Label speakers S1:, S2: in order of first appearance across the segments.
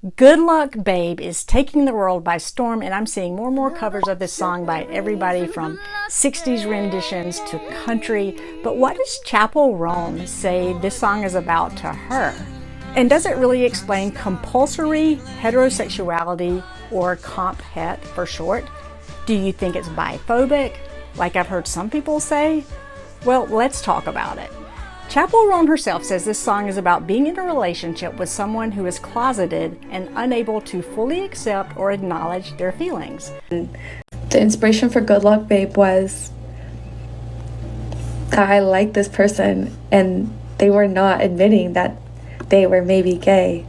S1: Good Luck Babe is taking the world by storm, and I'm seeing more and more covers of this song by everybody from 60s renditions to country. But what does Chappell Roan say this song is about to her? And does it really explain compulsory heterosexuality, or Comphet for short? Do you think it's biphobic, like I've heard some people say? Well, let's talk about it. Chappell Roan herself says this song is about being in a relationship with someone who is closeted and unable to fully accept or acknowledge their feelings.
S2: The inspiration for Good Luck Babe was I like this person and they were not admitting that they were maybe gay.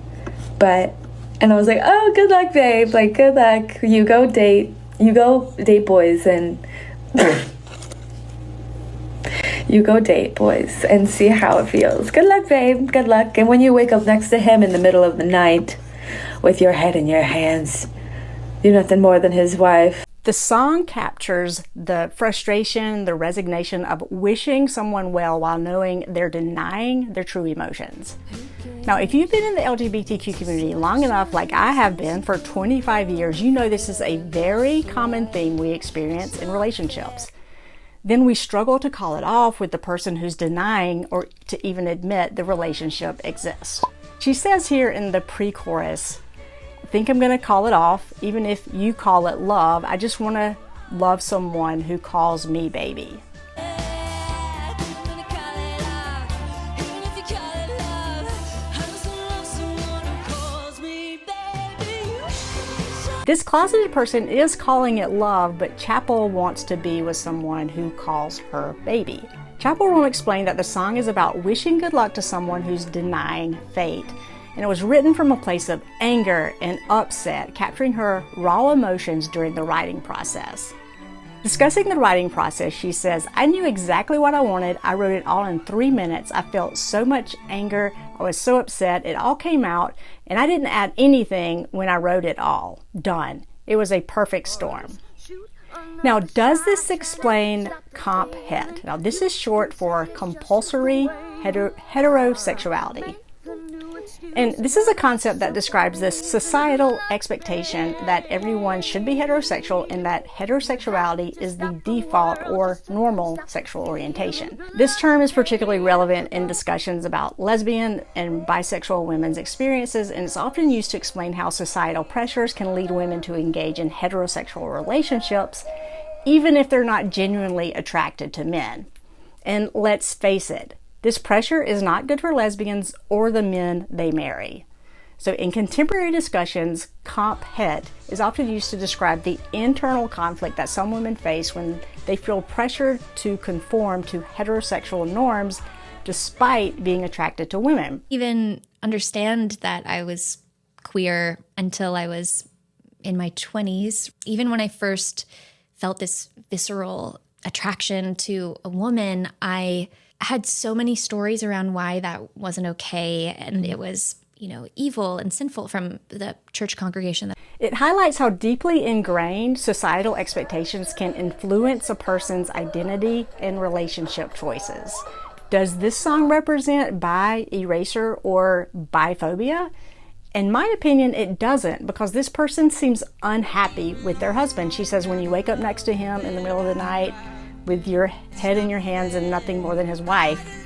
S2: And I was like, oh, good luck, babe. Like, good luck. You go date boys and you go date boys and see how it feels. Good luck, babe. Good luck. And when you wake up next to him in the middle of the night with your head in your hands, you're nothing more than his wife.
S1: The song captures the frustration, the resignation of wishing someone well while knowing they're denying their true emotions. Now, if you've been in the LGBTQ community long enough, like I have been for 25 years, you know this is a very common theme we experience in relationships. Then we struggle to call it off with the person who's denying or to even admit the relationship exists. She says here in the pre-chorus, I think I'm gonna call it off, even if you call it love. I just wanna love someone who calls me baby. This closeted person is calling it love, but Chappell wants to be with someone who calls her baby. Chappell Roan explained that the song is about wishing good luck to someone who's denying fate. And it was written from a place of anger and upset, capturing her raw emotions during the writing process. Discussing the writing process, she says, I knew exactly what I wanted. I wrote it all in 3 minutes. I felt so much anger. I was so upset. It all came out, and I didn't add anything when I wrote it all. Done. It was a perfect storm. Now, does this explain Comphet? Now, this is short for compulsory heterosexuality. And this is a concept that describes this societal expectation that everyone should be heterosexual and that heterosexuality is the default or normal sexual orientation. This term is particularly relevant in discussions about lesbian and bisexual women's experiences, and it's often used to explain how societal pressures can lead women to engage in heterosexual relationships, even if they're not genuinely attracted to men. And let's face it, this pressure is not good for lesbians or the men they marry. So in contemporary discussions, Comphet is often used to describe the internal conflict that some women face when they feel pressured to conform to heterosexual norms despite being attracted to women.
S3: Even understand that I was queer until I was in my 20s. Even when I first felt this visceral attraction to a woman, I had so many stories around why that wasn't okay, and it was, evil and sinful from the church congregation.
S1: It highlights how deeply ingrained societal expectations can influence a person's identity and relationship choices. Does this song represent bi erasure or biphobia? In my opinion, it doesn't, because this person seems unhappy with their husband. She says when you wake up next to him in the middle of the night with your head in your hands and nothing more than his wife.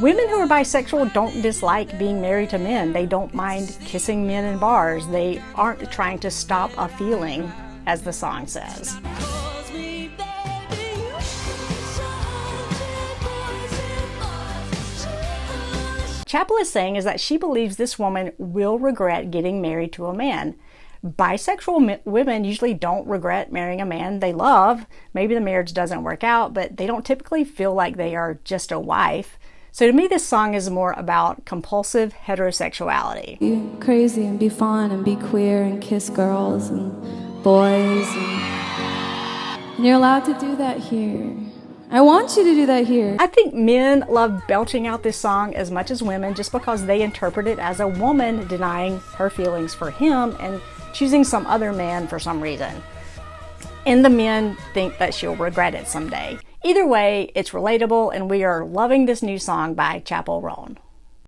S1: Women who are bisexual don't dislike being married to men. They don't mind kissing men in bars. They aren't trying to stop a feeling, as the song says. Chappell is saying is that she believes this woman will regret getting married to a man. Bisexual women usually don't regret marrying a man they love. Maybe the marriage doesn't work out, but they don't typically feel like they are just a wife. So to me, this song is more about compulsive heterosexuality.
S4: Be crazy and be fun and be queer and kiss girls and boys. And you're allowed to do that here. I want you to do that here.
S1: I think men love belching out this song as much as women just because they interpret it as a woman denying her feelings for him and choosing some other man for some reason. And the men think that she'll regret it someday. Either way, it's relatable, and we are loving this new song by Chappell Roan.